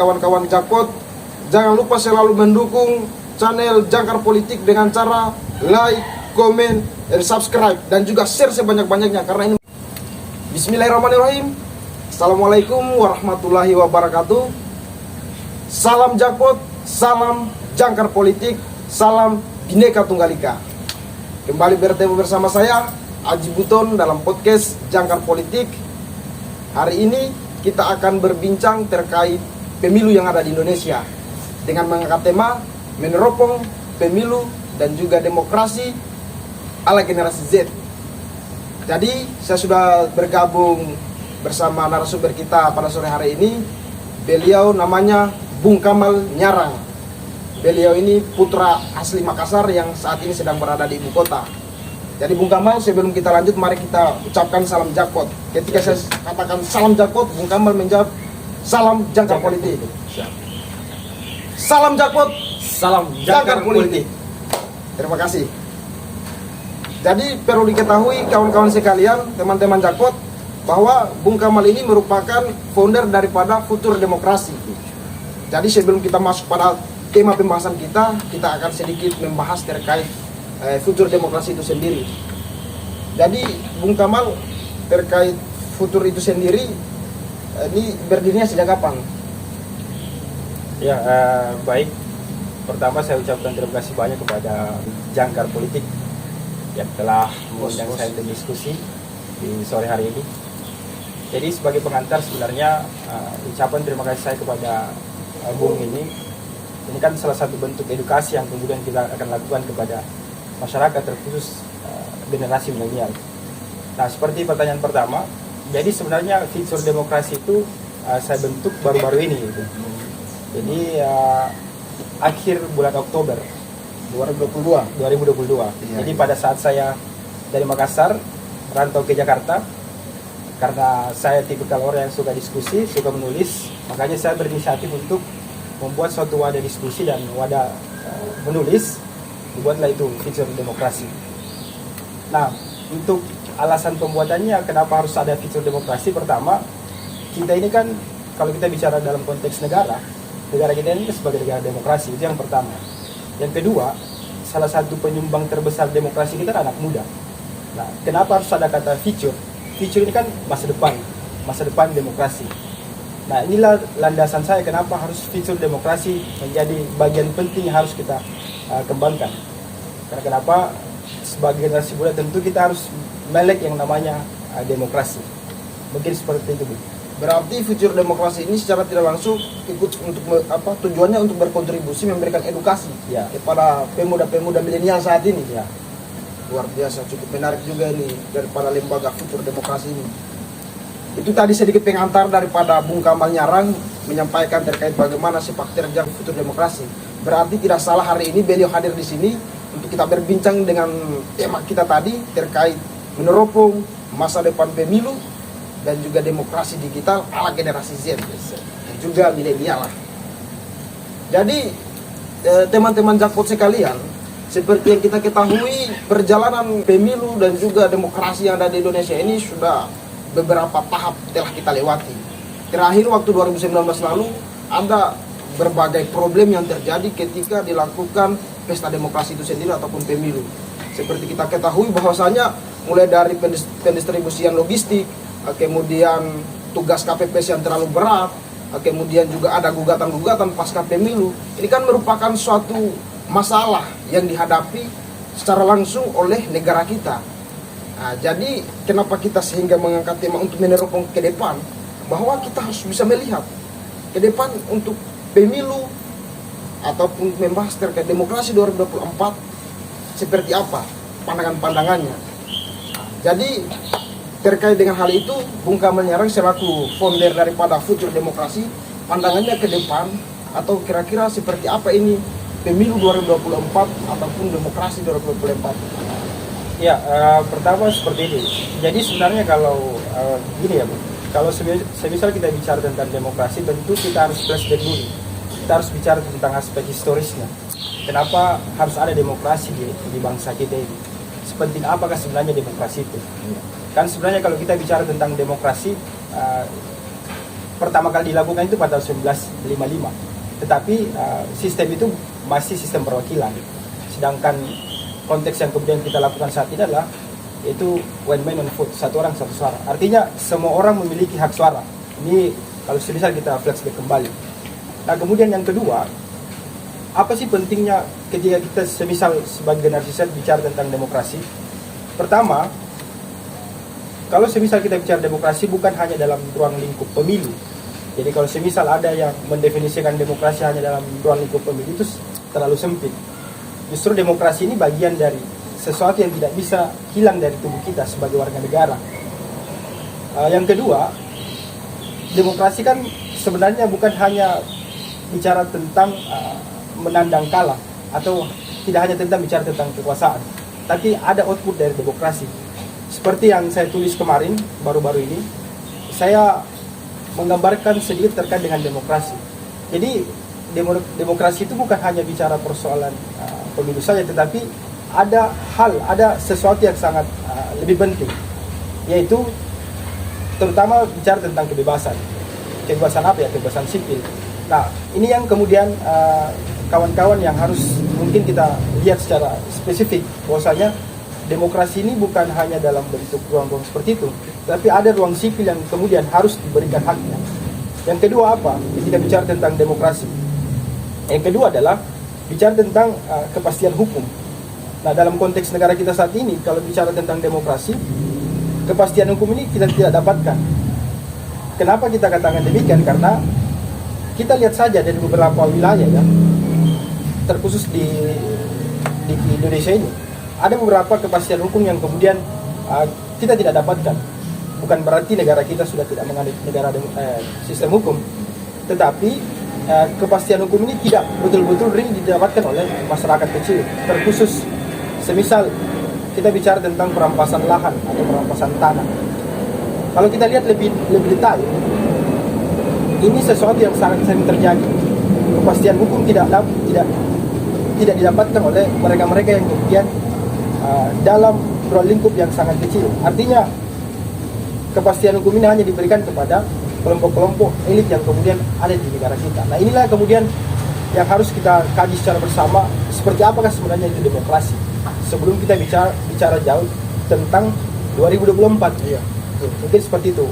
Kawan-kawan Jakpot, jangan lupa selalu mendukung channel Jangkar Politik dengan cara like, komen, dan subscribe, dan juga share sebanyak-banyaknya karena ini. Bismillahirrahmanirrahim. Assalamualaikum warahmatullahi wabarakatuh. Salam Jakpot, salam Jangkar Politik, salam Bhinneka Tunggal Ika. Kembali bertemu bersama saya Aji Buton dalam podcast Jangkar Politik. Hari ini kita akan berbincang terkait pemilu yang ada di Indonesia dengan mengangkat tema meneropong pemilu dan juga demokrasi ala generasi Z. Jadi saya sudah bergabung bersama narasumber kita pada sore hari ini. Beliau namanya Bung Kamal Nyarang. Beliau ini putra asli Makassar yang saat ini sedang berada di ibu kota. Jadi Bung Kamal, sebelum kita lanjut, mari kita ucapkan salam Jakpot. Ketika saya katakan salam Jakpot, Bung Kamal menjawab salam Jangkar Politik. Salam Jakpot, salam Jangkar Politik. Terima kasih. Jadi perlu diketahui kawan-kawan sekalian, teman-teman Jakpot, bahwa Bung Kamal ini merupakan founder daripada Futur Demokrasi. Jadi sebelum kita masuk pada tema pembahasan kita akan sedikit membahas terkait Futur Demokrasi itu sendiri. Jadi Bung Kamal, terkait Futur itu sendiri, ini berdirinya sejak kapan? Ya, baik. Pertama saya ucapkan terima kasih banyak kepada Jangkar Politik yang telah mengundang saya untuk diskusi di sore hari ini. Jadi sebagai pengantar sebenarnya ucapan terima kasih saya kepada Bung ini kan salah satu bentuk edukasi yang kemudian kita akan lakukan kepada masyarakat, terkhusus generasi milenial. Nah, seperti pertanyaan pertama, jadi sebenarnya fitur demokrasi itu saya bentuk baru-baru ini gitu. Jadi akhir bulan Oktober 2022. Iya. Jadi pada saat saya dari Makassar rantau ke Jakarta, karena saya tipikal orang yang suka diskusi, suka menulis, makanya saya berinisiatif untuk membuat suatu wadah diskusi dan wadah menulis. Dibuatlah itu fitur demokrasi. Nah, untuk alasan pembuatannya kenapa harus ada fitur demokrasi? Pertama, kita ini kan kalau kita bicara dalam konteks negara kita ini sebagai negara demokrasi, itu yang pertama. Yang kedua, salah satu penyumbang terbesar demokrasi kita adalah anak muda. Nah, kenapa harus ada kata fitur? Fitur ini kan masa depan demokrasi. Nah, inilah landasan saya kenapa harus fitur demokrasi menjadi bagian penting yang harus kita kembangkan. Karena kenapa sebagai generasi muda tentu kita harus melek yang namanya demokrasi. Mungkin seperti itu, Bu. Berarti fitur demokrasi ini secara tidak langsung ikut untuk tujuannya untuk berkontribusi memberikan edukasi ya kepada pemuda-pemuda milenial saat ini. Ya. Luar biasa, cukup menarik juga ini daripada lembaga fitur demokrasi ini. Itu tadi sedikit pengantar daripada Bung Kamal Nyarang menyampaikan terkait bagaimana sepak terjang Futur Demokrasi. Berarti tidak salah hari ini beliau hadir di sini untuk kita berbincang dengan tema kita tadi terkait meneropong masa depan pemilu dan juga demokrasi digital ala generasi Z dan juga milenial lah. Jadi teman-teman Jakpot sekalian, seperti yang kita ketahui, perjalanan pemilu dan juga demokrasi yang ada di Indonesia ini sudah beberapa tahap telah kita lewati. Terakhir waktu 2019 lalu ada berbagai problem yang terjadi ketika dilakukan pesta demokrasi itu sendiri ataupun pemilu. Seperti kita ketahui bahwasanya mulai dari pendistribusian logistik, kemudian tugas KPPS yang terlalu berat, kemudian juga ada gugatan-gugatan pasca pemilu. Ini kan merupakan suatu masalah yang dihadapi secara langsung oleh negara kita. Nah, jadi kenapa kita sehingga mengangkat tema untuk meneropong ke depan, bahwa kita harus bisa melihat ke depan untuk pemilu ataupun membahas terkait demokrasi 2024 seperti apa pandangan-pandangannya. Jadi terkait dengan hal itu, Bung Kamal Nyarang selaku founder daripada Futur Demokrasi, pandangannya ke depan atau kira-kira seperti apa ini pemilu 2024 ataupun demokrasi 2024. Ya, pertama seperti ini. Jadi sebenarnya kalau gini ya, Bu. Kalau semisal kita bicara tentang demokrasi, tentu kita harus flashback dulu. Kita harus bicara tentang aspek historisnya. Kenapa harus ada demokrasi di bangsa kita ini? Sepenting apakah sebenarnya demokrasi itu? Kan sebenarnya kalau kita bicara tentang demokrasi, pertama kali dilakukan itu pada 1955. Tetapi sistem itu masih sistem perwakilan. Sedangkan konteks yang kemudian kita lakukan saat ini adalah itu one man one vote, satu orang satu suara. Artinya semua orang memiliki hak suara. Ini kalau semisal kita flashback kembali. Nah kemudian yang kedua, apa sih pentingnya ketika kita semisal sebagai generasi Z bicara tentang demokrasi? Pertama, kalau semisal kita bicara demokrasi bukan hanya dalam ruang lingkup pemilu. Jadi kalau semisal ada yang mendefinisikan demokrasi hanya dalam ruang lingkup pemilu itu terlalu sempit. Justru demokrasi ini bagian dari sesuatu yang tidak bisa hilang dari tubuh kita sebagai warga negara. Yang kedua, demokrasi kan sebenarnya bukan hanya bicara tentang menandang kalah atau tidak hanya tentang bicara tentang kekuasaan, tapi ada output dari demokrasi. Seperti yang saya tulis kemarin, baru-baru ini, saya menggambarkan sedikit terkait dengan demokrasi. Jadi demokrasi itu bukan hanya bicara persoalan pemilu saja, tetapi ada sesuatu yang sangat lebih penting, yaitu terutama bicara tentang kebebasan. Kebebasan apa ya? Kebebasan sipil. Nah, ini yang kemudian kawan-kawan yang harus mungkin kita lihat secara spesifik, bahwasanya demokrasi ini bukan hanya dalam bentuk ruang-ruang seperti itu, tapi ada ruang sipil yang kemudian harus diberikan haknya. Yang kedua apa? Kita bicara tentang demokrasi. Yang kedua adalah bicara tentang kepastian hukum. Nah, dalam konteks negara kita saat ini, kalau bicara tentang demokrasi, kepastian hukum ini kita tidak dapatkan. Kenapa kita katakan demikian? Karena kita lihat saja dari beberapa wilayah ya, terkhusus di Indonesia ini, ada beberapa kepastian hukum yang kemudian kita tidak dapatkan. Bukan berarti negara kita sudah tidak menganut negara sistem hukum, tetapi kepastian hukum ini tidak betul-betul didapatkan oleh masyarakat kecil, terkhusus semisal kita bicara tentang perampasan lahan atau perampasan tanah. Kalau kita lihat lebih detail, ini sesuatu yang sangat sering terjadi. Kepastian hukum tidak didapatkan oleh mereka-mereka yang kemudian dalam ruang lingkup yang sangat kecil. Artinya kepastian hukum ini hanya diberikan kepada kelompok-kelompok elit yang kemudian ada di negara kita. Nah inilah kemudian yang harus kita kaji secara bersama, seperti apakah sebenarnya itu demokrasi sebelum kita bicara jauh tentang 2024. Iya. Mungkin seperti itu.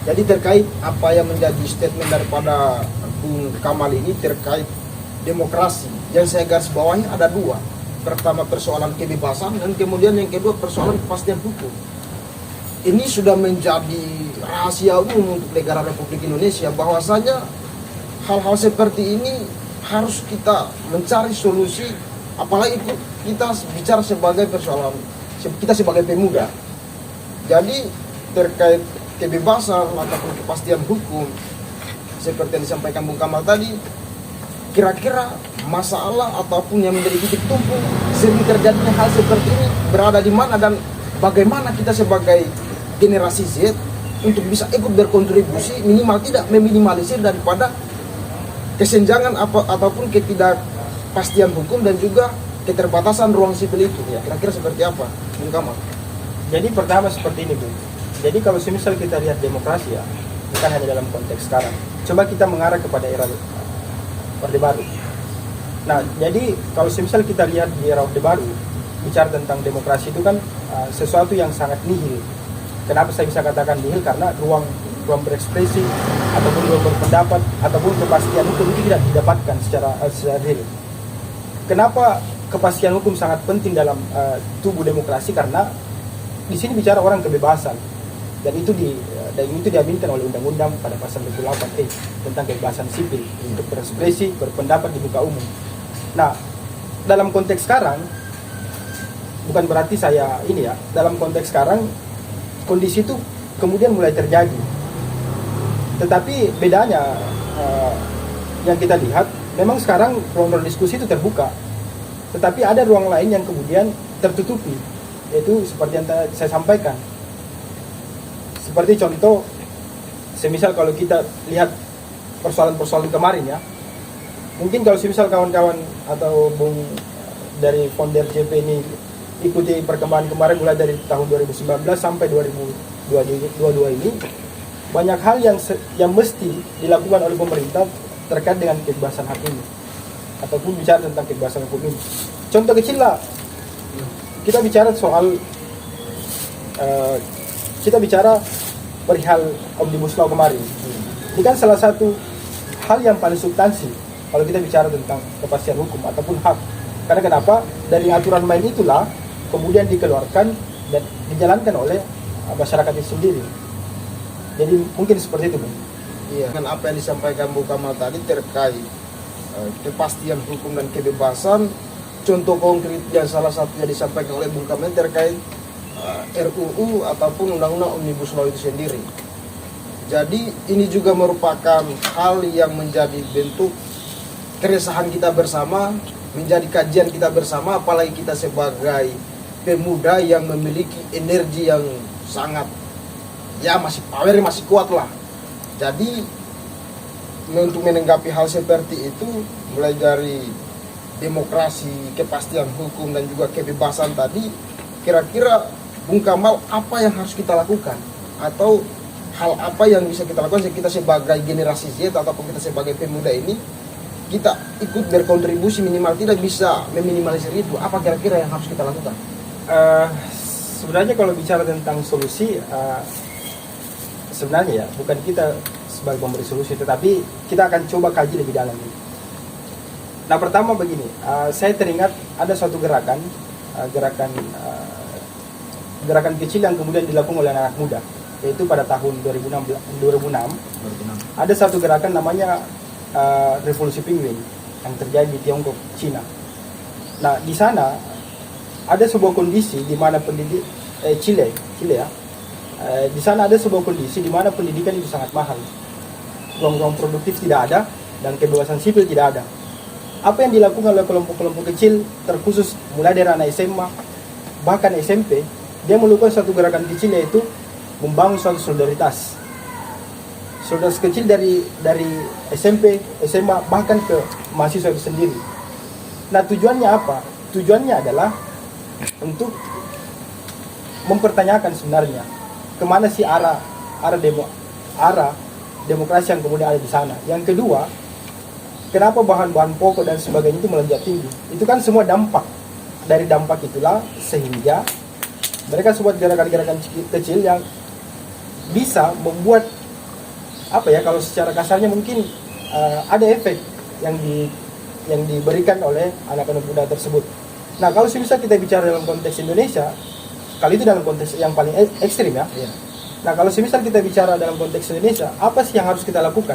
Jadi terkait apa yang menjadi statement daripada Bung Kamal ini terkait demokrasi, yang saya garis bawahi ada dua. Pertama persoalan kebebasan, dan kemudian yang kedua persoalan kepastian hukum. Ini sudah menjadi rahasia umum untuk negara Republik Indonesia, bahwasanya hal-hal seperti ini harus kita mencari solusi, apalagi kita bicara sebagai persoalan kita sebagai pemuda. Jadi terkait kebebasan ataupun kepastian hukum seperti yang disampaikan Bung Kamal tadi, kira-kira masalah ataupun yang menjadi titik tumpu sering terjadinya hal seperti ini berada di mana, dan bagaimana kita sebagai generasi Z untuk bisa ikut berkontribusi, minimal tidak meminimalisir daripada kesenjangan ataupun ketidakpastian hukum dan juga keterbatasan ruang sipil itu. Ya, kira-kira seperti apa, Bung Kamal? Jadi pertama seperti ini, Bung. Jadi kalau semisal kita lihat demokrasi ya, bukan hanya dalam konteks sekarang. Coba kita mengarah kepada era Orde Baru. Nah, jadi kalau semisal kita lihat di era Orde Baru, bicara tentang demokrasi itu kan sesuatu yang sangat nihil. Kenapa saya bisa katakan nihil? Karena ruang berekspresi ataupun ruang berpendapat ataupun kepastian hukum itu tidak didapatkan secara real. Kenapa kepastian hukum sangat penting dalam tubuh demokrasi? Karena di sini bicara orang kebebasan, dan itu diaminkan oleh undang-undang pada pasal 28 tentang kebebasan sipil untuk berekspresi, berpendapat di muka umum. Nah, dalam konteks sekarang, bukan berarti saya ini ya, dalam konteks sekarang kondisi itu kemudian mulai terjadi. Tetapi bedanya yang kita lihat, memang sekarang ruang-ruang diskusi itu terbuka, tetapi ada ruang lain yang kemudian tertutupi, yaitu seperti yang saya sampaikan. Seperti contoh, semisal kalau kita lihat persoalan-persoalan kemarin ya, mungkin kalau semisal kawan-kawan atau Bung dari founder JP ini ikuti perkembangan kemarin mulai dari tahun 2019 sampai 2022 ini, banyak hal yang mesti dilakukan oleh pemerintah terkait dengan kebebasan hak ini ataupun bicara tentang kebebasan hukum ini. Contoh kecil lah, kita bicara soal perihal Omnibus Law kemarin. Ini kan salah satu hal yang paling substansi kalau kita bicara tentang kepastian hukum ataupun hak. Karena kenapa? Dari aturan main itulah kemudian dikeluarkan dan dijalankan oleh masyarakat itu sendiri. Jadi mungkin seperti itu, Bung. Iya, dengan apa yang disampaikan Bu Kamal tadi terkait kepastian hukum dan kebebasan, contoh konkret yang salah satunya disampaikan oleh Bung Kamal terkait RUU ataupun Undang-Undang Omnibus Law itu sendiri. Jadi ini juga merupakan hal yang menjadi bentuk keresahan kita bersama, menjadi kajian kita bersama, apalagi kita sebagai pemuda yang memiliki energi yang sangat, ya masih power, masih kuat lah. Jadi untuk menanggapi hal seperti itu, mulai dari demokrasi, kepastian hukum dan juga kebebasan tadi, kira-kira Bung Kamal apa yang harus kita lakukan? Atau hal apa yang bisa kita lakukan kita sebagai generasi Z ataupun kita sebagai pemuda ini, kita ikut berkontribusi minimal tidak bisa meminimalisir itu. Apa kira-kira yang harus kita lakukan? Sebenarnya kalau bicara tentang solusi, sebenarnya ya bukan kita sebagai pemberi solusi, tetapi kita akan coba kaji lebih dalam. Nah, pertama begini, saya teringat ada suatu gerakan kecil yang kemudian dilakukan oleh anak muda, yaitu pada tahun 2006 ada satu gerakan namanya Revolusi Penguin yang terjadi di Tiongkok, Cina. Nah, di sana ada sebuah kondisi di mana Chile ya. Di sana ada sebuah kondisi di mana pendidikan itu sangat mahal. Ruang-ruang produktif tidak ada dan kebebasan sipil tidak ada. Apa yang dilakukan oleh kelompok-kelompok kecil terkhusus mulai dari anak SMA bahkan SMP, dia melakukan suatu gerakan kecil yaitu membangun suatu solidaritas. Solidaritas kecil dari SMP, SMA bahkan ke mahasiswa itu sendiri. Nah, tujuannya apa? Tujuannya adalah untuk mempertanyakan sebenarnya kemana sih arah demokrasi yang kemudian ada di sana. Yang kedua, kenapa bahan-bahan pokok dan sebagainya itu melonjak tinggi? Itu kan semua dampak. Dari dampak itulah sehingga mereka buat gerakan-gerakan kecil yang bisa membuat kalau secara kasarnya mungkin ada efek yang diberikan oleh anak-anak muda tersebut. Nah, kalau misalnya kita bicara dalam konteks Indonesia, kali itu dalam konteks yang paling ekstrim ya. Iya. Nah, kalau semisal kita bicara dalam konteks Indonesia, apa sih yang harus kita lakukan?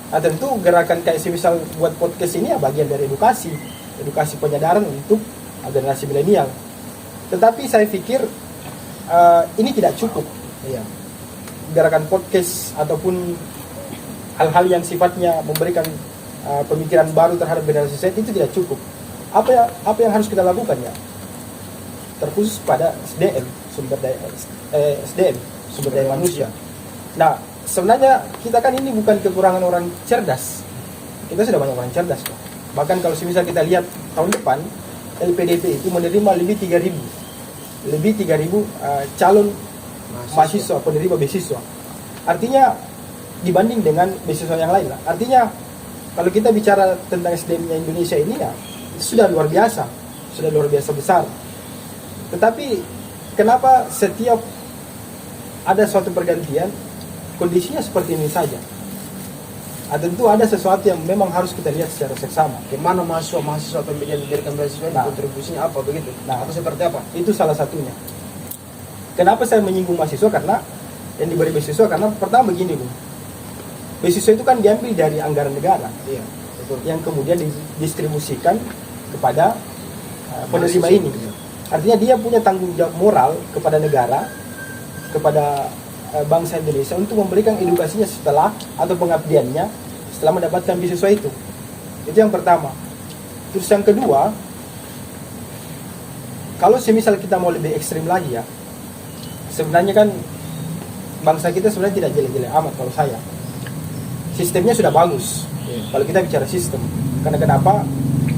Nah, tentu gerakan kayak semisal buat podcast ini ya bagian dari edukasi penyadaran untuk generasi milenial. Tetapi saya pikir ini tidak cukup. Iya. Gerakan podcast ataupun hal-hal yang sifatnya memberikan pemikiran baru terhadap generasi Z itu tidak cukup. Apa yang harus kita lakukan ya? Terkhusus pada sumber daya manusia. Nah, sebenarnya kita kan ini bukan kekurangan orang cerdas. Kita sudah banyak orang cerdas kok. Bahkan kalau misal kita lihat tahun depan LPDP itu menerima lebih 3.000 calon mahasiswa penerima beasiswa. Artinya dibanding dengan beasiswa yang lain lah. Artinya kalau kita bicara tentang SDM-nya Indonesia ini ya itu sudah luar biasa besar. Tetapi kenapa setiap ada suatu pergantian kondisinya seperti ini saja? Tentu ada sesuatu yang memang harus kita lihat secara seksama. Gimana mahasiswa pemilihan diberikan beasiswa ini, kontribusinya apa begitu? Nah, atau seperti apa? Itu salah satunya. Kenapa saya menyinggung mahasiswa? Karena yang diberi beasiswa karena pertama begini, Bung. Beasiswa itu kan diambil dari anggaran negara. Iya, betul. Yang kemudian didistribusikan kepada penerima Mahasiswa, ini. iya. Artinya dia punya tanggung jawab moral kepada negara, kepada bangsa Indonesia untuk memberikan edukasinya setelah atau pengabdiannya setelah mendapatkan beasiswa itu. Itu yang pertama. Terus yang kedua, kalau semisal kita mau lebih ekstrim lagi ya, sebenarnya kan bangsa kita sebenarnya tidak jelek-jelek amat kalau saya. Sistemnya sudah bagus. Kalau kita bicara sistem, karena kenapa?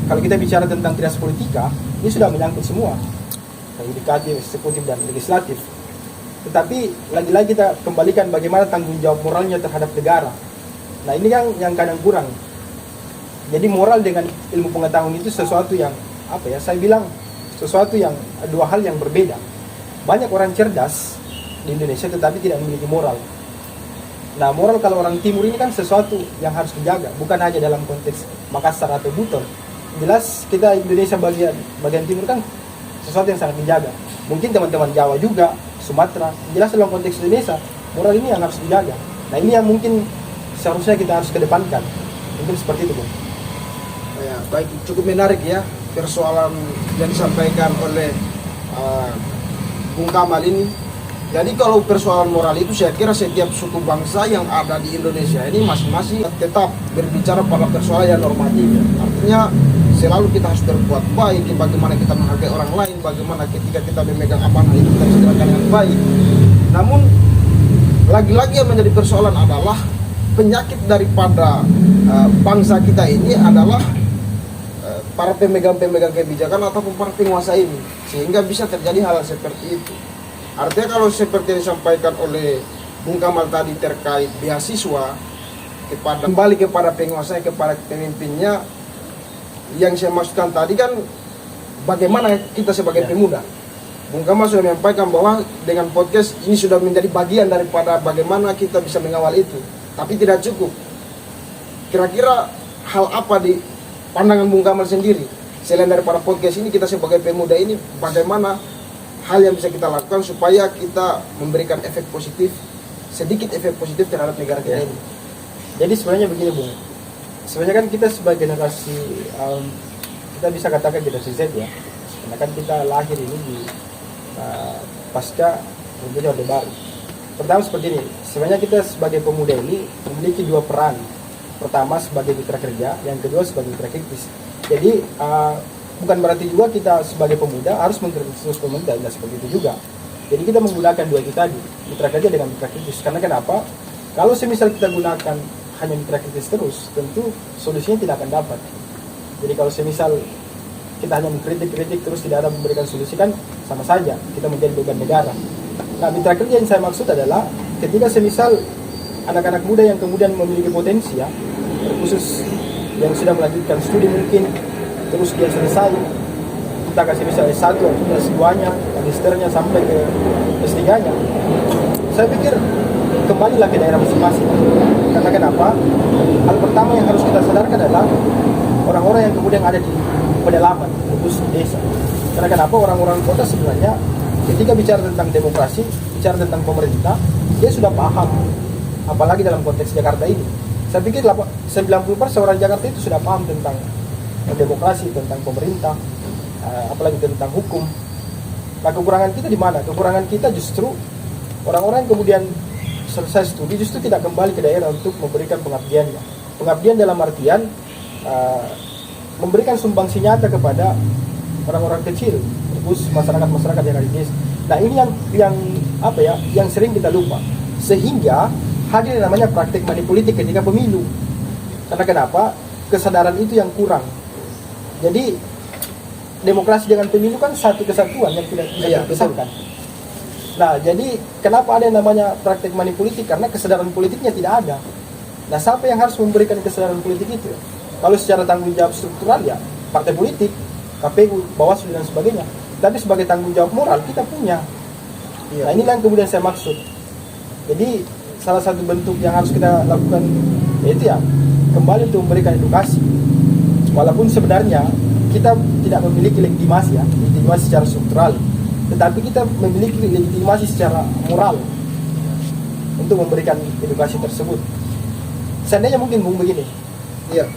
Kalau kita bicara tentang trias politika, ini sudah menyangkut semua, yudikatif, eksekutif dan legislatif. Tetapi lagi-lagi kita kembalikan bagaimana tanggung jawab moralnya terhadap negara. Nah ini yang kadang kurang. Jadi moral dengan ilmu pengetahuan itu sesuatu yang saya bilang sesuatu yang dua hal yang berbeda. Banyak orang cerdas di Indonesia tetapi tidak memiliki moral. Nah moral kalau orang timur ini kan sesuatu yang harus dijaga, bukan hanya dalam konteks Makassar atau Buton. Jelas kita Indonesia bagian timur kan sesuatu yang sangat dijaga. Mungkin teman-teman Jawa juga, Sumatera, jelas dalam konteks Indonesia moral ini yang harus dijaga. Nah ini yang mungkin seharusnya kita harus kedepankan. Mungkin seperti itu, Bung. Ya, baik, cukup menarik ya persoalan yang disampaikan oleh Bung Kamal ini. Jadi kalau persoalan moral itu saya kira setiap suku bangsa yang ada di Indonesia ini masing-masing tetap berbicara pada persoalan yang normatif. Artinya selalu kita harus berbuat baik, bagaimana kita menghargai orang lain, bagaimana ketika kita memegang amanah itu kita jalankan dengan baik. Namun lagi-lagi yang menjadi persoalan adalah penyakit daripada bangsa kita ini adalah para pemegang-pemegang kebijakan ataupun para penguasa ini, sehingga bisa terjadi hal seperti itu. Artinya kalau seperti yang disampaikan oleh Bung Kamal tadi terkait beasiswa kembali kepada penguasa, kepada pemimpinnya, yang saya maksudkan tadi kan bagaimana kita sebagai pemuda. Bung Kamal sudah menyampaikan bahwa dengan podcast ini sudah menjadi bagian daripada bagaimana kita bisa mengawal itu, tapi tidak cukup. Kira-kira hal apa di pandangan Bung Kamal sendiri selain daripada podcast ini, kita sebagai pemuda ini bagaimana hal yang bisa kita lakukan supaya kita memberikan efek positif, sedikit efek positif terhadap negara kita ini? Jadi sebenarnya begini, Bung. Sebenarnya kan kita sebagai generasi kita bisa katakan generasi Z ya, karena kan kita lahir ini di pasca tentunya Orde Baru. Pertama seperti ini, sebenarnya kita sebagai pemuda ini memiliki dua peran. Pertama sebagai mitra kerja, yang kedua sebagai mitra kritis. Jadi bukan berarti juga kita sebagai pemuda harus mengkritis terus pemerintah, tidak seperti itu juga. Jadi kita menggunakan dua itu tadi, mitra kerja dengan mitra kritis. Karena kenapa? Kalau semisal kita gunakan hanya mitra kritis terus, tentu solusinya tidak akan dapat. Jadi kalau semisal kita hanya mengkritik terus tidak ada memberikan solusi, kan sama saja kita menjadi beban negara. Nah mitra kerja yang saya maksud adalah ketika semisal anak-anak muda yang kemudian memiliki potensi ya, khusus yang sudah melanjutkan studi mungkin terus dia selesai, kita kasih misalnya S1 atau S2-nya, magisternya sampai ke S3-nya, saya pikir kembalilah ke daerah masing-masing. Karena kenapa? Hal pertama yang harus kita sadarkan adalah orang-orang yang kemudian ada di pedalaman, khusus di desa. Karena kenapa? Orang-orang kota sebenarnya ketika bicara tentang demokrasi, bicara tentang pemerintah, dia sudah paham. Apalagi dalam konteks Jakarta ini, saya pikir 90% orang Jakarta itu sudah paham tentang demokrasi, tentang pemerintah, apalagi tentang hukum. Nah kekurangan kita di mana? Kekurangan kita justru orang-orang yang kemudian selesai studi justru tidak kembali ke daerah untuk memberikan pengabdiannya. Pengabdian dalam artian memberikan sumbangsi nyata kepada orang-orang kecil, terus masyarakat-masyarakat yang ada di desa. Nah ini yang sering kita lupa, sehingga hadir namanya praktik manipolitik ketika pemilu. Karena kenapa? Kesadaran itu yang kurang. Jadi demokrasi dengan pemilu kan satu kesatuan yang tidak bisa dipisahkan. Nah jadi kenapa ada yang namanya praktik manipolitik? Karena kesadaran politiknya tidak ada. Nah siapa yang harus memberikan kesadaran politik itu? Kalau secara tanggung jawab struktural ya partai politik, KPU, Bawaslu dan sebagainya. Tapi sebagai tanggung jawab moral kita punya. Nah inilah yang kemudian saya maksud. Jadi salah satu bentuk yang harus kita lakukan yaitu ya kembali untuk memberikan edukasi. Walaupun sebenarnya kita tidak memiliki legitimasi secara struktural, tetapi kita memiliki legitimasi secara moral untuk memberikan edukasi tersebut. Seandainya mungkin Bung begini,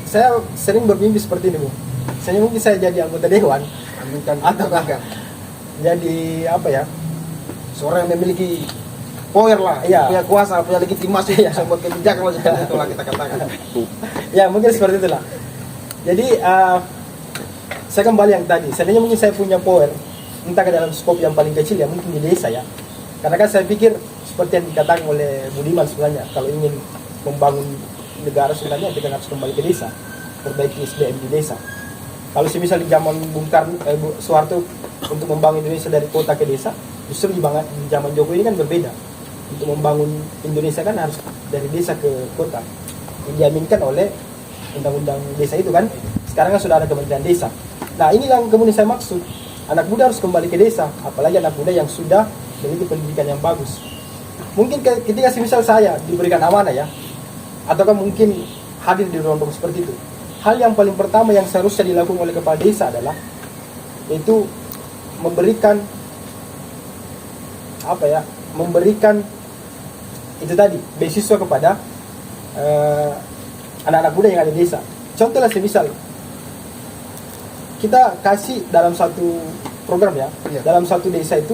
saya sering bermimpi seperti ini Bung. Seandainya mungkin saya jadi anggota dewan, atau jadi seorang yang memiliki power lah, punya kuasa, punya legitimasi, bisa buat kebijakan lah, itulah kita katakan. Ya mungkin seperti itulah. Jadi saya kembali yang tadi, seandainya mungkin saya punya power, entah ke dalam skop yang paling kecil ya mungkin di desa ya. Karena kan saya pikir seperti yang dikatakan oleh Budiman sebenarnya, kalau ingin membangun negara sebenarnya kita harus kembali ke desa, perbaiki SDM di desa. Kalau semisal di zaman Soeharto untuk membangun Indonesia dari kota ke desa, Justru di zaman Jokowi ini kan berbeda. Untuk membangun Indonesia kan harus dari desa ke kota. Yang diaminkan oleh undang-undang desa itu kan. Sekarang kan sudah ada Kementerian Desa. Nah, inilah yang kemudian saya maksud. Anak muda harus kembali ke desa, apalagi anak muda yang sudah memiliki pendidikan yang bagus. Mungkin ketika misal saya diberikan amanah ya, ataukah mungkin hadir di ruang seperti itu. Hal yang paling pertama yang seharusnya dilakukan oleh kepala desa adalah itu memberikan memberikan itu tadi beasiswa kepada anak-anak muda yang ada di desa. Contohnya semisal kita kasih dalam satu program ya, dalam satu desa itu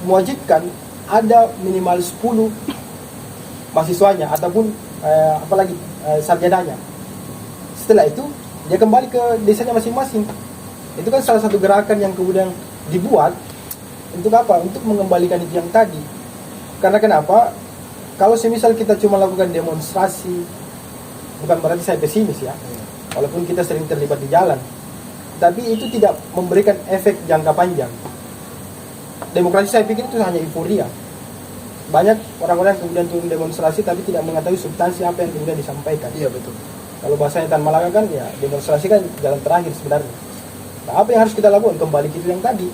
mewajibkan ada minimal 10 mahasiswanya ataupun sarjananya. Setelah itu dia kembali ke desanya masing-masing. Itu kan salah satu gerakan yang kemudian dibuat untuk apa? Untuk mengembalikan itu yang tadi. Karena kenapa? Kalau semisal kita cuma lakukan demonstrasi, bukan berarti saya pesimis ya, walaupun kita sering terlibat di jalan, tapi itu tidak memberikan efek jangka panjang. Demokrasi saya pikir itu hanya euforia. Banyak orang-orang yang kemudian turun demonstrasi tapi tidak mengetahui substansi apa yang kemudian disampaikan. Iya betul. Kalau bahasanya Tan Malaka kan ya demonstrasi kan jalan terakhir sebenarnya. Nah, apa yang harus kita lakukan? Kembali ke itu yang tadi.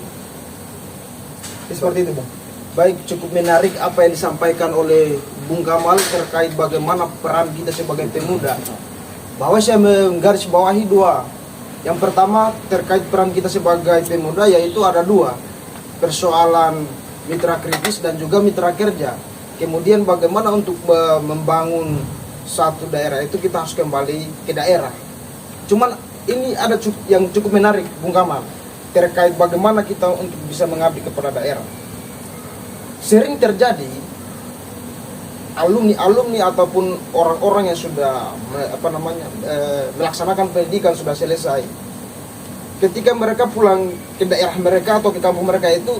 Seperti itu, Bung. Baik, cukup menarik apa yang disampaikan oleh Bung Kamal terkait bagaimana peran kita sebagai pemuda. Bahwa saya menggarisbawahi dua. Yang pertama terkait peran kita sebagai pemuda, yaitu ada dua. Persoalan mitra kritis dan juga mitra kerja. Kemudian bagaimana untuk membangun satu daerah itu kita harus kembali ke daerah. Cuman ini ada yang cukup menarik, Bung Kamal, terkait bagaimana kita untuk bisa mengabdi kepada daerah. Sering terjadi alumni ataupun orang-orang yang sudah melaksanakan pendidikan sudah selesai. Ketika mereka pulang ke daerah mereka atau ke kampung mereka itu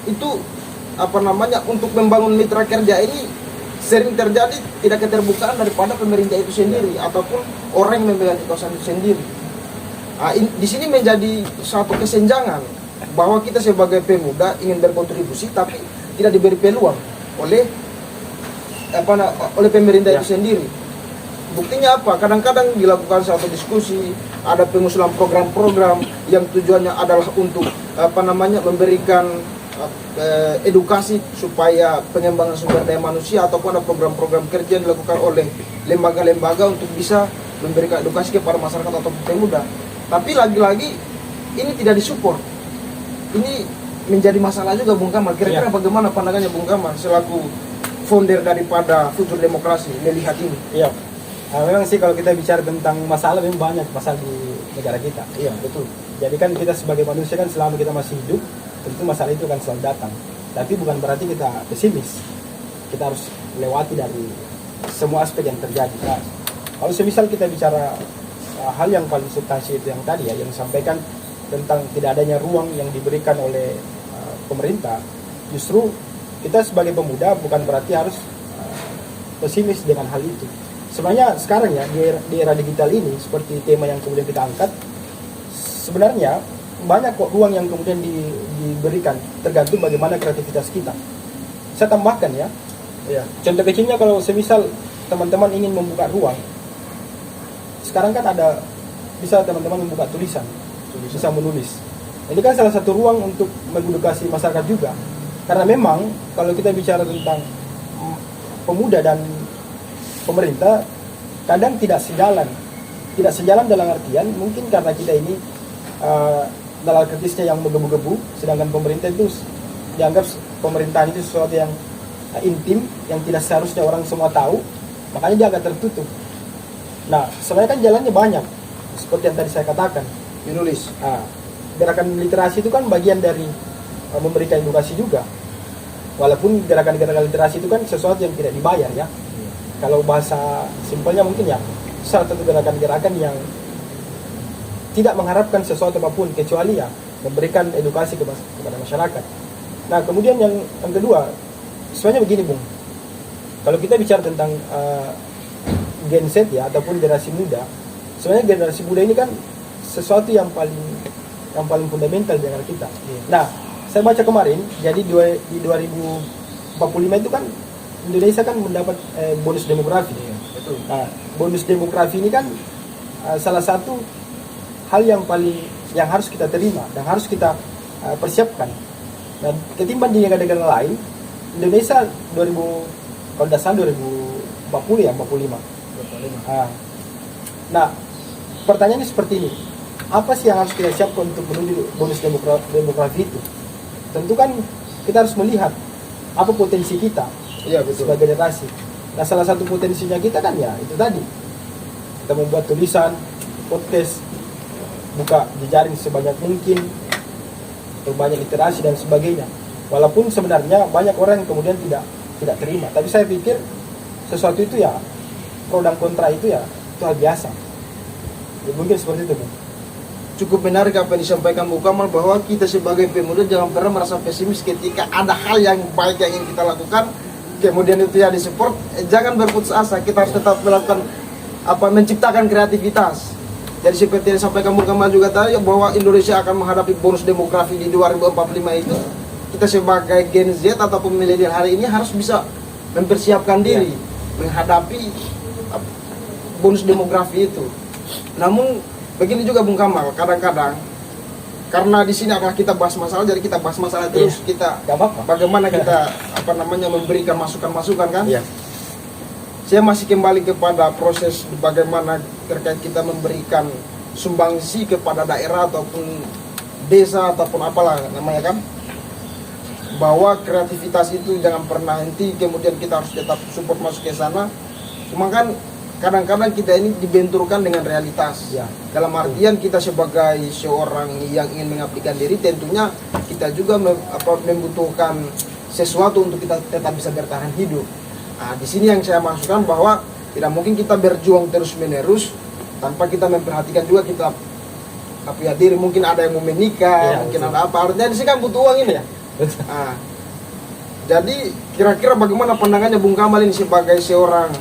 untuk membangun mitra kerja ini sering terjadi tidak keterbukaan daripada pemerintah itu sendiri ataupun orang yang memegang kekuasaan itu sendiri. Nah, di sini menjadi satu kesenjangan bahwa kita sebagai pemuda ingin berkontribusi tapi tidak diberi peluang oleh pemerintah itu sendiri. Buktinya apa? Kadang-kadang dilakukan satu diskusi, ada pengusulan program-program yang tujuannya adalah untuk memberikan edukasi supaya pengembangan sumber daya manusia ataupun ada program-program kerja yang dilakukan oleh lembaga-lembaga untuk bisa memberikan edukasi kepada masyarakat atau pemuda. Tapi lagi-lagi ini tidak disupport. Ini menjadi masalah juga, Bung Kamal. Kira-kira bagaimana pandangannya Bung Kamal selaku founder daripada Futur Demokrasi melihat ini? Iya. Memang sih kalau kita bicara tentang masalah, memang banyak masalah di negara kita. Iya, betul. Jadi kan kita sebagai manusia kan selama kita masih hidup, tentu masalah itu kan selalu datang. Tapi bukan berarti kita pesimis. Kita harus lewati dari semua aspek yang terjadi. Nah, kalau semisal kita bicara hal yang paling substansi itu yang tadi ya, yang disampaikan tentang tidak adanya ruang yang diberikan oleh pemerintah, justru kita sebagai pemuda bukan berarti harus pesimis dengan hal itu. Sebenarnya sekarang ya di era digital ini, seperti tema yang kemudian kita angkat, sebenarnya banyak kok ruang yang kemudian diberikan, tergantung bagaimana kreativitas kita. Saya tambahkan ya, contoh kecilnya kalau semisal teman-teman ingin membuka ruang, sekarang kan bisa teman-teman membuka tulisan, bisa menulis. Ini kan salah satu ruang untuk mengedukasi masyarakat juga. Karena memang kalau kita bicara tentang pemuda dan pemerintah, kadang tidak sejalan. Tidak sejalan dalam artian mungkin karena kita ini nalar kritisnya yang menggebu-gebu, sedangkan pemerintah itu dianggap pemerintahan itu sesuatu yang intim, yang tidak seharusnya orang semua tahu, makanya dia agak tertutup. Nah, sebenarnya kan jalannya banyak, seperti yang tadi saya katakan, menulis. Gerakan literasi itu kan bagian dari memberikan edukasi juga. Walaupun gerakan-gerakan literasi itu kan sesuatu yang tidak dibayar ya. Kalau bahasa simpelnya mungkin ya, salah satu gerakan-gerakan yang tidak mengharapkan sesuatu apapun kecuali ya memberikan edukasi kepada masyarakat. Nah, kemudian yang kedua, sebenarnya begini Bung. Kalau kita bicara tentang Gen Z ya ataupun generasi muda, sebenarnya generasi muda ini kan sesuatu yang paling fundamental di negara kita. Nah, saya baca kemarin, jadi di 2045 itu kan Indonesia kan mendapat bonus demografi. Betul. Nah, bonus demografi ini kan salah satu hal yang harus kita terima dan harus kita persiapkan. Dan ketimbang di negara-negara lain, Indonesia 2000 kalau tidak salah 2040 ya 45. Nah, pertanyaannya seperti ini. Apa sih yang harus kita siapkan untuk menuju bonus demografi itu? Tentu kan kita harus melihat apa potensi kita sebagai generasi. Nah, salah satu potensinya kita kan ya itu tadi. Kita membuat tulisan, podcast, buka jejaring sebanyak mungkin, berbanyak literasi dan sebagainya. Walaupun sebenarnya banyak orang yang kemudian tidak terima, tapi saya pikir sesuatu itu ya pro dan kontra itu ya itu hal biasa. Ya, mungkin seperti itu, Bung. Cukup menarik apa yang disampaikan Bu Kamal, bahwa kita sebagai pemuda jangan pernah merasa pesimis ketika ada hal yang baik yang ingin kita lakukan, kemudian itu ya disupport. Jangan berputus asa, kita harus tetap melakukan menciptakan kreativitas. Jadi seperti yang disampaikan Bu Kamal juga tadi, bahwa Indonesia akan menghadapi bonus demografi di 2045 itu, kita sebagai Gen Z ataupun milenial hari ini harus bisa mempersiapkan diri menghadapi bonus demografi itu. Namun begini juga Bung Kamal, kadang-kadang karena di sini adalah kita bahas masalah, jadi kita bahas masalah terus, kita bagaimana kita memberikan masukan-masukan kan. Saya masih kembali kepada proses bagaimana terkait kita memberikan sumbangsi kepada daerah ataupun desa ataupun apalah namanya kan, bahwa kreativitas itu jangan pernah henti, kemudian kita harus tetap support masuk ke sana. Cuma kan kadang-kadang kita ini dibenturkan dengan realitas. Dalam artian kita sebagai seorang yang ingin mengabdikan diri, tentunya kita juga membutuhkan sesuatu untuk kita tetap bisa bertahan hidup. Nah, di sini yang saya masukkan bahwa tidak mungkin kita berjuang terus-menerus tanpa kita memperhatikan juga kita diri. Mungkin ada yang mau menikah, mungkin ada apa. Artinya di sini kan butuh uang ini ya. Nah, jadi kira-kira bagaimana pandangannya Bung Kamal ini sebagai seorang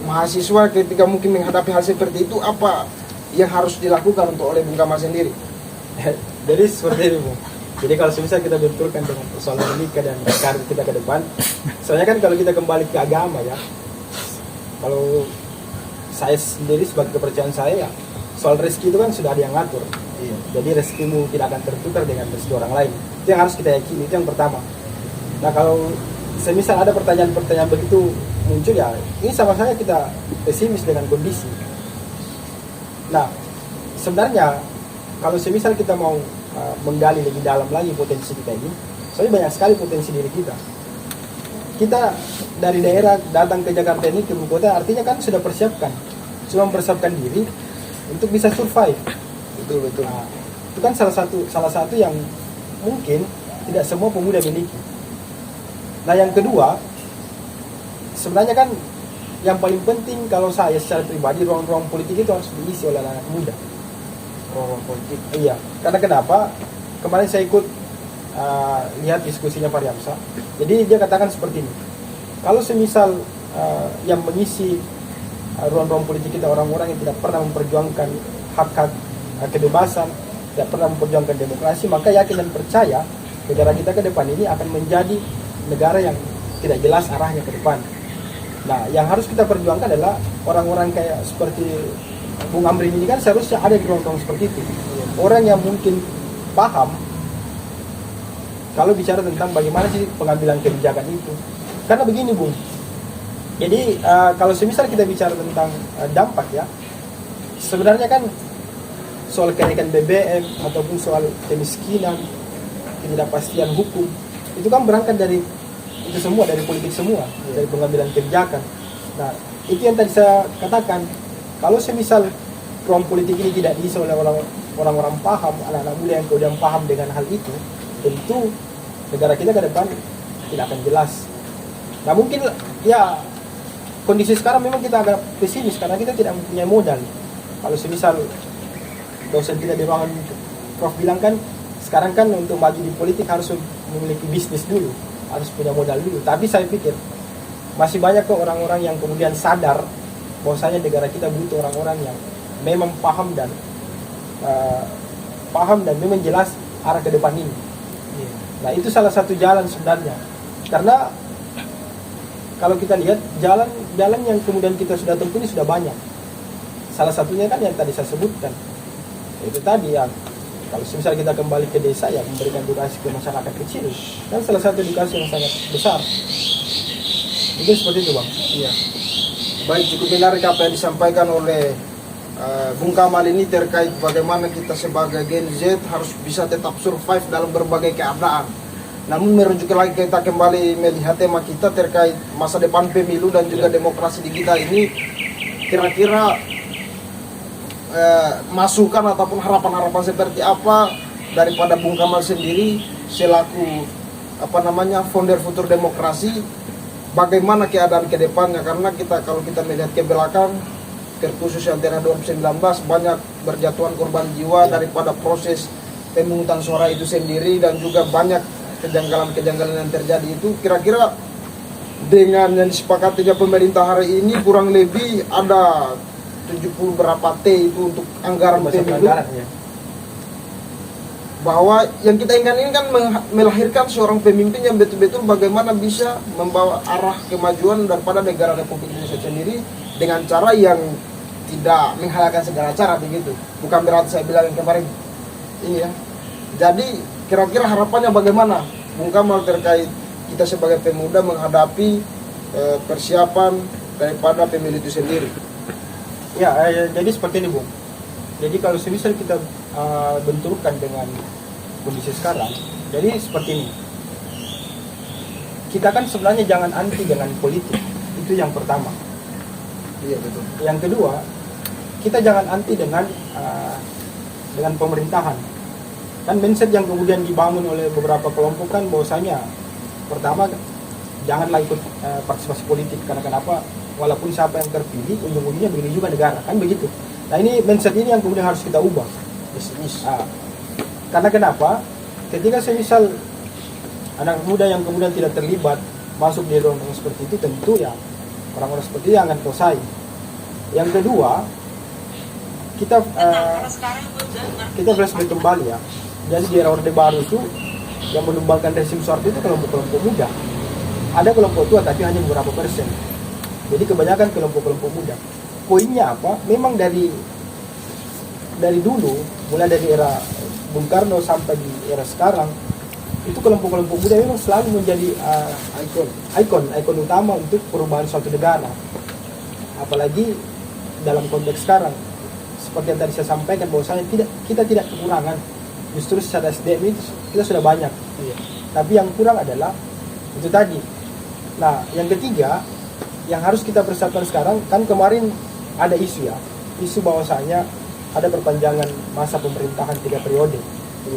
mahasiswa ketika mungkin menghadapi hal seperti itu, apa yang harus dilakukan untuk oleh Bung Kamal sendiri? Jadi seperti itu, Bung. Jadi kalau misalnya kita benturkan dengan persoalan menikah dan karir kita ke depan, soalnya kan kalau kita kembali ke agama ya, kalau saya sendiri sebagai kepercayaan saya ya, soal rezeki itu kan sudah ada yang ngatur. Jadi rezekimu tidak akan tertukar dengan rezeki orang lain. Itu yang harus kita yakini, itu yang pertama. Nah, kalau semisal ada pertanyaan-pertanyaan begitu muncul ya, ini sama saja kita pesimis dengan kondisi. Nah, sebenarnya kalau semisal kita mau menggali lebih dalam lagi potensi kita ini, soalnya banyak sekali potensi diri kita. Kita dari daerah datang ke Jakarta ini, ke ibu kota, artinya kan sudah persiapkan, cuma mempersiapkan diri untuk bisa survive. Betul. Nah, itu kan salah satu yang mungkin tidak semua pemuda miliki. Nah, yang kedua, sebenarnya kan yang paling penting kalau saya secara pribadi, ruang-ruang politik itu harus diisi oleh anak muda. Ruang politik. Iya. Karena kenapa? Kemarin saya ikut lihat diskusinya Fahri Hamzah. Jadi dia katakan seperti ini. Kalau semisal yang mengisi ruang-ruang politik kita orang-orang yang tidak pernah memperjuangkan hak-hak kebebasan, tidak pernah memperjuangkan demokrasi, maka yakin dan percaya negara kita ke depan ini akan menjadi negara yang tidak jelas arahnya ke depan. Nah, yang harus kita perjuangkan adalah orang-orang kayak seperti Bung Amrin ini kan seharusnya ada di ruang-ruang seperti itu. Orang yang mungkin paham kalau bicara tentang bagaimana sih pengambilan kebijakan itu. Karena begini, Bung. Jadi kalau semisal kita bicara tentang dampak ya, sebenarnya kan soal kenaikan BBM ataupun soal kemiskinan, ketidakpastian hukum, itu kan berangkat dari itu semua, dari politik semua, dari pengambilan kebijakan. Nah, itu yang tadi saya katakan, kalau semisal ruang politik ini tidak diisi oleh orang-orang paham, anak-anak muda yang kemudian paham dengan hal itu, tentu negara kita ke depan tidak akan jelas. Nah, mungkin ya kondisi sekarang memang kita agak pesimis karena kita tidak mempunyai modal. Kalau semisal dosen tidak di ruangan, Prof bilang kan sekarang kan untuk maju di politik harus memiliki bisnis dulu, harus punya modal dulu. Tapi saya pikir masih banyak kok orang-orang yang kemudian sadar bahwasanya negara kita butuh orang-orang yang memang paham dan memang jelas arah ke depan ini. Nah itu salah satu jalan sebenarnya, karena kalau kita lihat jalan yang kemudian kita sudah tempuh ini sudah banyak. Salah satunya kan yang tadi saya sebutkan, itu tadi ya, kalau misalnya kita kembali ke desa ya memberikan edukasi ke masyarakat kecil, kan salah satu edukasi yang sangat besar. Mungkin seperti itu Bang. Iya. Baik, cukup menarik apa yang disampaikan oleh Bung Kamal ini terkait bagaimana kita sebagai Gen Z harus bisa tetap survive dalam berbagai keadaan. Namun merujuk lagi kita kembali melihat tema kita terkait masa depan pemilu dan juga demokrasi di kita ini, kira-kira masukan ataupun harapan-harapan seperti apa daripada Bung Kamal sendiri selaku founder Futur Demokrasi, bagaimana keadaan ke depannya, karena kalau kita melihat ke belakang terkhusus antara 2019 banyak berjatuhan korban jiwa daripada proses pemungutan suara itu sendiri, dan juga banyak kejanggalan-kejanggalan yang terjadi itu. Kira-kira dengan yang disepakatinya pemerintah hari ini kurang lebih ada 70 berapa T itu untuk anggaran pemilu, bahwa yang kita inginkan ini kan melahirkan seorang pemimpin yang betul-betul bagaimana bisa membawa arah kemajuan daripada negara Republik Indonesia sendiri dengan cara yang tidak menghalalkan segala cara begitu. Bukan berarti saya bilang yang kemarin ini ya. Jadi kira-kira harapannya bagaimana Bung Kamal terkait kita sebagai pemuda menghadapi persiapan daripada pemilu itu sendiri? Ya, jadi seperti ini Bung. Jadi kalau semisal kita benturkan dengan kondisi sekarang, jadi seperti ini. Kita kan sebenarnya jangan anti dengan politik, itu yang pertama. Iya betul. Yang kedua, kita jangan anti dengan pemerintahan. Kan mindset yang kemudian dibangun oleh beberapa kelompok kan bahwasanya pertama janganlah ikut partisipasi politik, karena kenapa? Walaupun siapa yang terpilih, ujung-ujungnya begini juga negara, kan begitu. Nah ini mindset ini yang kemudian harus kita ubah. Karena kenapa? Ketika semisal anak muda yang kemudian tidak terlibat masuk di ruang seperti itu, tentu ya orang-orang seperti itu akan selesai. Yang kedua, kita flashback kembali ya. Jadi di era Orde Baru itu yang menumbangkan rezim Soeharto itu kelompok-kelompok muda. Ada kelompok tua tapi hanya beberapa persen. Jadi kebanyakan kelompok-kelompok muda. Poinnya apa? Memang dari dulu, mulai dari era Bung Karno sampai di era sekarang, itu kelompok-kelompok muda memang selalu menjadi ikon utama untuk perubahan suatu negara. Apalagi dalam konteks sekarang, seperti yang tadi saya sampaikan bahwasanya kita tidak kekurangan. Justru secara SDM itu kita sudah banyak. Iya. Tapi yang kurang adalah itu tadi. Nah, yang ketiga yang harus kita persiapkan sekarang, kan kemarin ada isu bahwasanya ada perpanjangan masa pemerintahan 3 periode.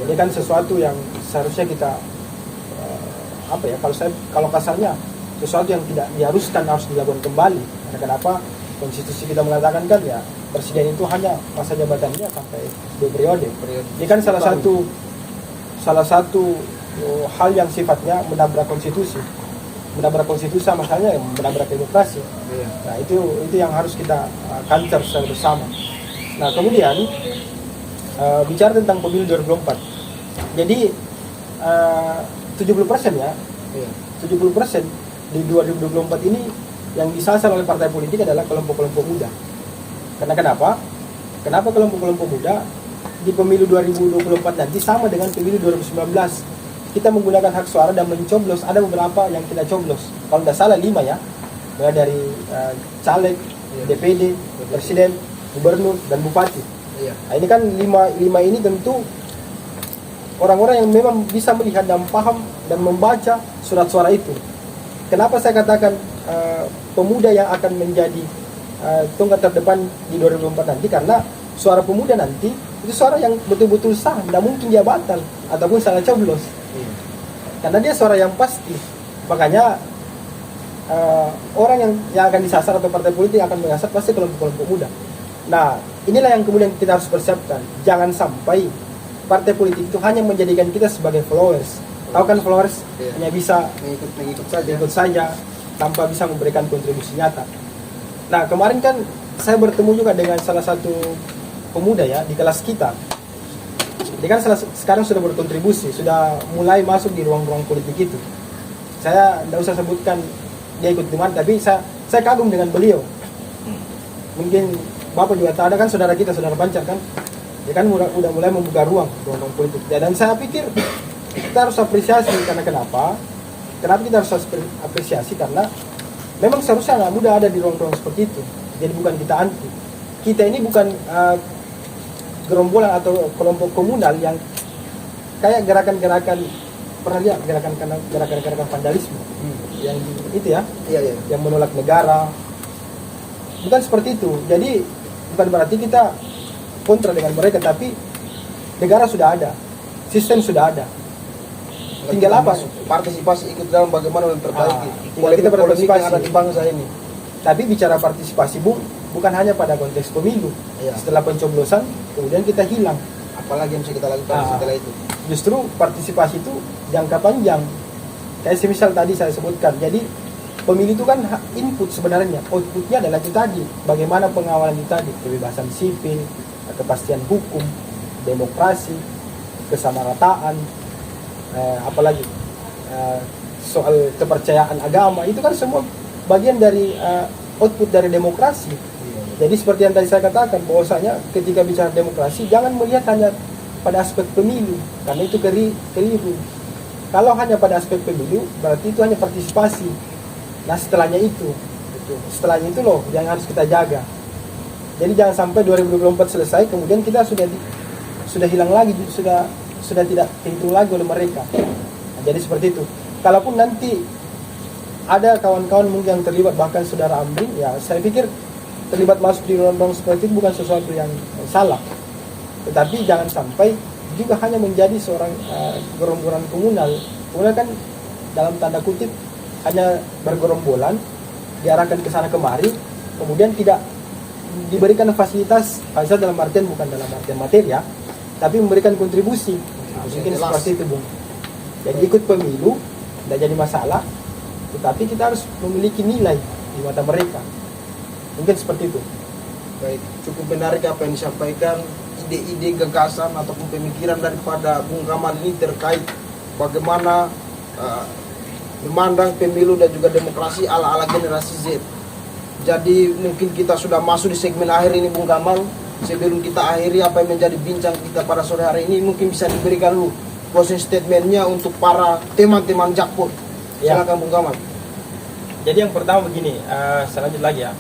Ini kan sesuatu yang seharusnya kita kalau kasarnya sesuatu yang tidak diharuskan harus dilakukan kembali. Karena kenapa? Konstitusi kita mengatakan kan ya presiden itu hanya masa jabatannya sampai 2 periode. Ini kan salah satu hal yang sifatnya menabrak konstitusi. Menabrak konstitusi sama halnya yang menabrak demokrasi. Nah itu yang harus kita counter secara bersama. Nah kemudian bicara tentang pemilu 2024. Jadi 70% ya, 70% di 2024 ini yang disasar oleh partai politik adalah kelompok-kelompok muda. Karena kenapa? Kenapa kelompok-kelompok muda di pemilu 2024 nanti sama dengan pemilu 2019? Kita menggunakan hak suara dan mencoblos. Ada beberapa yang kita coblos. Kalau tidak salah 5 ya. Mulai dari caleg, DPD, presiden, gubernur, dan bupati. Nah, ini kan 5 ini tentu orang-orang yang memang bisa melihat dan paham dan membaca surat suara itu. Kenapa saya katakan pemuda yang akan menjadi tonggak terdepan di 2024 nanti? Karena suara pemuda nanti itu suara yang betul-betul sah, tidak mungkin dia batal ataupun salah coblos. Karena dia suara yang pasti. Makanya orang yang akan disasar atau partai politik yang akan menyasar pasti kelompok-kelompok muda. Nah, inilah yang kemudian kita harus persiapkan. Jangan sampai partai politik itu hanya menjadikan kita sebagai followers. Tahu kan followers hanya bisa mengikut saja tanpa bisa memberikan kontribusi nyata. Nah, kemarin kan saya bertemu juga dengan salah satu pemuda ya di kelas kita. dia kan sekarang sudah berkontribusi, sudah mulai masuk di ruang-ruang politik itu. Saya tidak usah sebutkan dia ikut di mana, tapi saya kagum dengan beliau. Mungkin Bapak juga tahu, ada kan saudara kita, saudara Bancar kan, dia kan udah mulai membuka ruang politik. Dan saya pikir kita harus apresiasi, karena kenapa kita harus apresiasi, karena memang seharusnya nggak mudah ada di ruang-ruang seperti itu. Jadi bukan kita anti, kita ini bukan gerombolan atau kelompok komunal yang kayak gerakan-gerakan, pernah lihat gerakan-gerakan vandalisme yang itu ya, Iya. yang menolak negara, bukan seperti itu. Jadi bukan berarti kita kontra dengan mereka, tapi negara sudah ada, sistem sudah ada, tinggal apa? Partisipasi ikut dalam bagaimana memperbaiki Tinggal kita polemik berpartisipasi yang ada di bangsa ini. Tapi bicara partisipasi, Bung, bukan hanya pada konteks pemilu. Iya. Setelah pencoblosan, kemudian kita hilang. Apalagi yang bisa kita lakukan setelah itu? Justru partisipasi itu jangka panjang. Kayak semisal tadi saya sebutkan. Jadi pemilu itu kan input sebenarnya. Outputnya adalah itu tadi. Bagaimana pengawalan itu tadi. Kebebasan sipil, kepastian hukum, demokrasi, kesamarataan, apalagi soal kepercayaan agama. Itu kan semua bagian dari output dari demokrasi. Jadi seperti yang tadi saya katakan, bahwasanya ketika bicara demokrasi jangan melihat hanya pada aspek pemilu, karena itu keliru. Kalau hanya pada aspek pemilu, berarti itu hanya partisipasi. Nah setelahnya itu loh yang harus kita jaga. Jadi jangan sampai 2024 selesai kemudian kita sudah hilang lagi, sudah tidak terhitung lagi oleh mereka. Nah, jadi seperti itu. Kalaupun nanti ada kawan-kawan mungkin yang terlibat, bahkan saudara Amrin, ya saya pikir terlibat masuk di ruang-ruang seperti itu bukan sesuatu yang salah. Tetapi jangan sampai juga hanya menjadi seorang gerombolan komunal. Komunal kan dalam tanda kutip hanya bergerombolan, diarahkan ke sana kemari, kemudian tidak diberikan fasilitas dalam artian bukan dalam artian materi ya, tapi memberikan kontribusi. Mungkin seperti itu, Bung. Jadi ikut pemilu tidak jadi masalah, tetapi kita harus memiliki nilai di mata mereka. Mungkin seperti itu. Baik, cukup menarik apa yang disampaikan, ide-ide, gagasan ataupun pemikiran daripada Bung Kamal ini terkait bagaimana memandang pemilu dan juga demokrasi ala-ala generasi Z. Jadi mungkin kita sudah masuk di segmen akhir ini, Bung Kamal. Sebelum kita akhiri apa yang menjadi bincang kita pada sore hari ini, mungkin bisa diberikan dulu closing statementnya untuk para teman-teman Jakpro. Silakan Bung Kamal. Jadi yang pertama begini, selanjut lagi ya.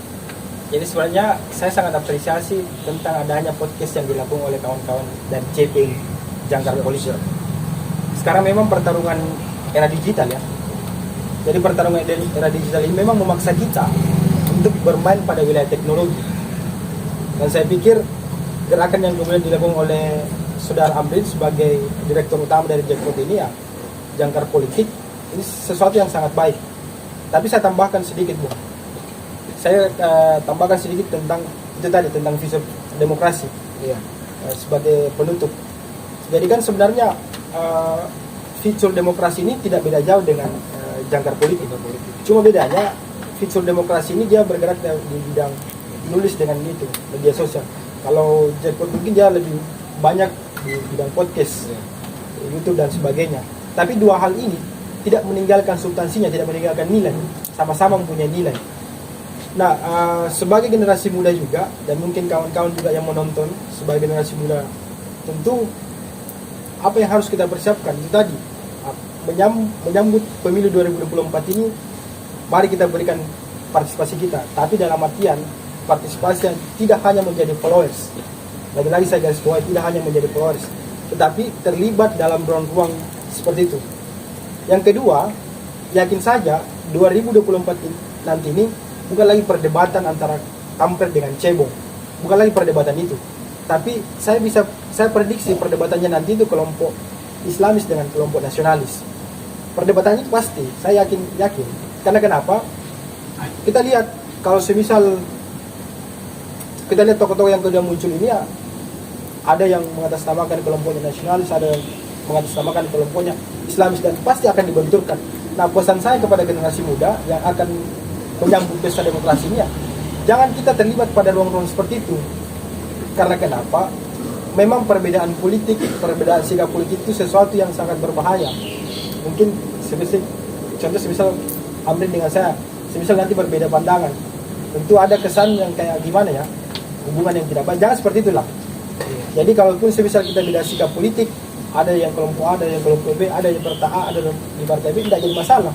Jadi sebenarnya saya sangat apresiasi tentang adanya podcast yang dilakukan oleh kawan-kawan dari CPI, Jangkar Polisi. Sekarang memang pertarungan era digital ya. Jadi pertarungan era digital ini memang memaksa kita untuk bermain pada wilayah teknologi. Dan saya pikir gerakan yang kemudian dilakukan oleh Saudara Amrin sebagai direktur utama dari Jakpro ini ya, Jangkar Politik, ini sesuatu yang sangat baik. Tapi saya tambahkan sedikit, Bung. Saya tambahkan sedikit tentang itu tadi, tentang visi demokrasi. Iya. Sebagai penutup. Jadi kan sebenarnya fitur demokrasi ini tidak beda jauh dengan Jangkar Politik. Cuma bedanya fitur demokrasi ini dia bergerak di bidang nulis dengan itu, media sosial. Kalau Jakpro mungkin dia lebih banyak di bidang podcast, YouTube dan sebagainya. Tapi dua hal ini tidak meninggalkan substansinya, tidak meninggalkan nilai, sama-sama mempunyai nilai. Nah, sebagai generasi muda juga, dan mungkin kawan-kawan juga yang menonton sebagai generasi muda, tentu apa yang harus kita persiapkan itu tadi, menyambut pemilu 2024 ini, mari kita berikan partisipasi kita, tapi dalam artian partisipasi yang tidak hanya menjadi followers. Lagi-lagi saya garis bawahi, tidak hanya menjadi followers, tetapi terlibat dalam ruang-ruang seperti itu. Yang kedua, yakin saja 2024 nanti ini bukan lagi perdebatan antara kampret dengan cebong, bukan lagi perdebatan itu. Tapi saya prediksi perdebatannya nanti itu kelompok Islamis dengan kelompok nasionalis. Perdebatannya itu pasti, saya yakin. Karena kenapa? Kita lihat kalau semisal kita lihat tokoh-tokoh yang sudah muncul ini ya, ada yang mengatasnamakan kelompoknya nasionalis, ada yang mengatasnamakan kelompoknya Islamis, dan pasti akan dibenturkan. Nah, pesan saya kepada generasi muda yang akan menyambut pesta demokrasi ini ya, jangan kita terlibat pada ruang-ruang seperti itu. Karena kenapa? memang perbedaan politik, perbedaan sikap politik itu sesuatu yang sangat berbahaya. Mungkin semisal Amrin dengan saya, semisal nanti berbeda pandangan, tentu ada kesan yang kayak gimana ya, hubungan yang tidak baik. Jangan seperti itulah. Jadi kalaupun semisal kita beda sikap politik, ada yang kelompok A, ada yang kelompok B, ada yang partai A, ada di partai B, tidak jadi masalah.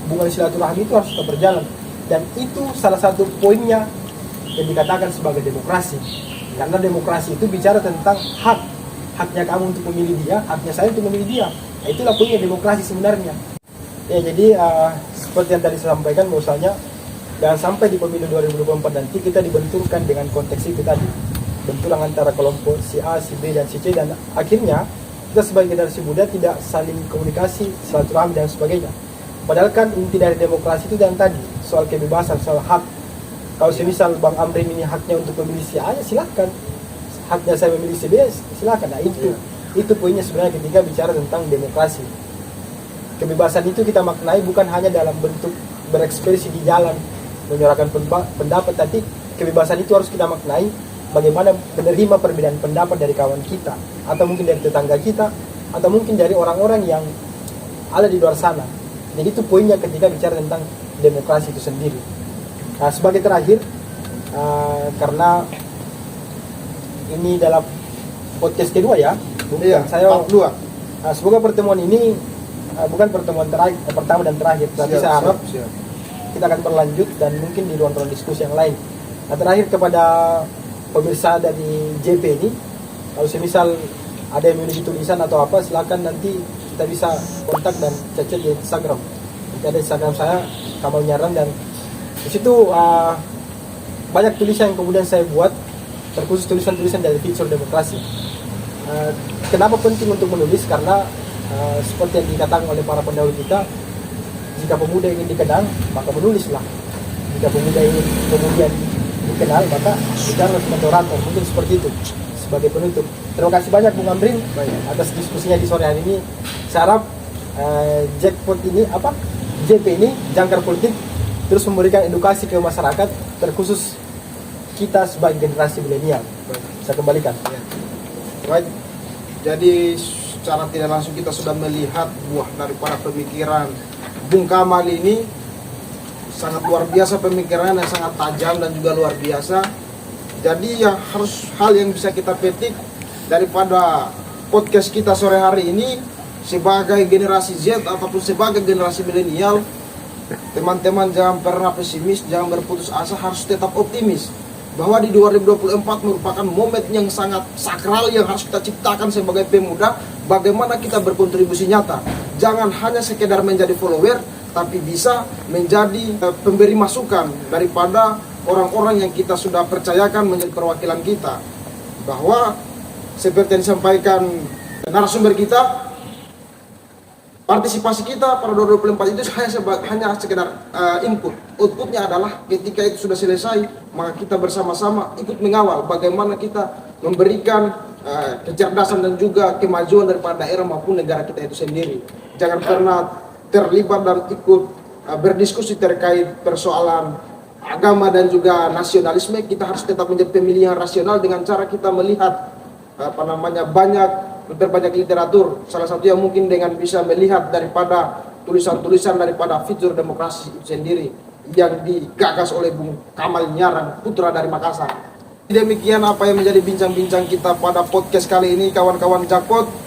Hubungan silaturahmi itu harus tetap berjalan. Dan itu salah satu poinnya yang dikatakan sebagai demokrasi. Karena demokrasi itu bicara tentang hak. Haknya kamu untuk memilih dia, haknya saya untuk memilih dia. Nah, itulah poinnya demokrasi sebenarnya. Ya, jadi seperti yang tadi saya sampaikan, bahwasanya jangan sampai di pemilu 2024 nanti kita dibenturkan dengan konteks itu tadi. Benturan antara kelompok si A, si B, dan si C, dan akhirnya kita sebagai generasi muda tidak saling komunikasi, silaturahmi dan sebagainya. Padahal kan inti dari demokrasi itu yang tadi, soal kebebasan, soal hak. Kalau semisal Bang Amrin ini haknya untuk memilih si A, ya silakan. Haknya saya memilih si B, silakan. Nah, itu poinnya sebenarnya ketika bicara tentang demokrasi. Kebebasan itu kita maknai bukan hanya dalam bentuk berekspresi di jalan, menyuarakan pendapat, tapi kebebasan itu harus kita maknai bagaimana menerima perbedaan pendapat dari kawan kita, atau mungkin dari tetangga kita, atau mungkin dari orang-orang yang ada di luar sana. Jadi itu poinnya ketika bicara tentang demokrasi itu sendiri. Nah, sebagai terakhir, karena ini dalam podcast kedua ya, saya dua. Semoga pertemuan ini bukan pertemuan terakhir, pertama dan terakhir, tapi saya harap kita akan berlanjut dan mungkin di ruang-ruang diskusi yang lain. Nah, terakhir kepada pemirsa dari JP ini, kalau semisal ada yang memiliki tulisan atau apa, silakan nanti kita bisa kontak dan chat di Instagram. Nanti ada Instagram saya, Kamal Nyaran, dan di situ banyak tulisan yang kemudian saya buat, terkhusus tulisan-tulisan dari fitur demokrasi. Kenapa penting untuk menulis? Karena seperti yang dikatakan oleh para pendahulu kita, jika pemuda ingin dikenal, maka menulislah. Jika pemuda ingin kemudian dikenal, maka kita harus moderator. Mungkin seperti itu sebagai penutup. Terima kasih banyak Bung Amrin atas diskusinya di sore hari ini. Saya harap jackpot ini JP ini, Jangkar Politik, terus memberikan edukasi ke masyarakat, terkhusus kita sebagai generasi milenial. Saya kembalikan. Baik. Jadi secara tidak langsung kita sudah melihat buah daripada pemikiran Bung Kamal ini. Sangat luar biasa pemikirannya, sangat tajam dan juga luar biasa. Jadi ya harus hal yang bisa kita petik daripada podcast kita sore hari ini sebagai generasi Z ataupun sebagai generasi milenial. Teman-teman jangan pernah pesimis, jangan berputus asa, harus tetap optimis bahwa di 2024 merupakan momen yang sangat sakral yang harus kita ciptakan sebagai pemuda. Bagaimana kita berkontribusi nyata, jangan hanya sekedar menjadi follower, tapi bisa menjadi pemberi masukan daripada orang-orang yang kita sudah percayakan menjadi perwakilan kita. Bahwa seperti yang disampaikan narasumber kita, partisipasi kita pada 2024 itu hanya sekedar input. Outputnya adalah ketika itu sudah selesai, maka kita bersama-sama ikut mengawal bagaimana kita memberikan kecerdasan dan juga kemajuan daripada daerah maupun negara kita itu sendiri. Jangan pernah terlibat dan ikut berdiskusi terkait persoalan agama dan juga nasionalisme. Kita harus tetap menjadi pemilih yang rasional dengan cara kita melihat berbanyak literatur. Salah satu yang mungkin dengan bisa melihat daripada tulisan-tulisan daripada fitur demokrasi itu sendiri yang digagas oleh Bung Kamal Nyaran, putra dari Makassar. Demikian apa yang menjadi bincang-bincang kita pada podcast kali ini, kawan-kawan Jakpot.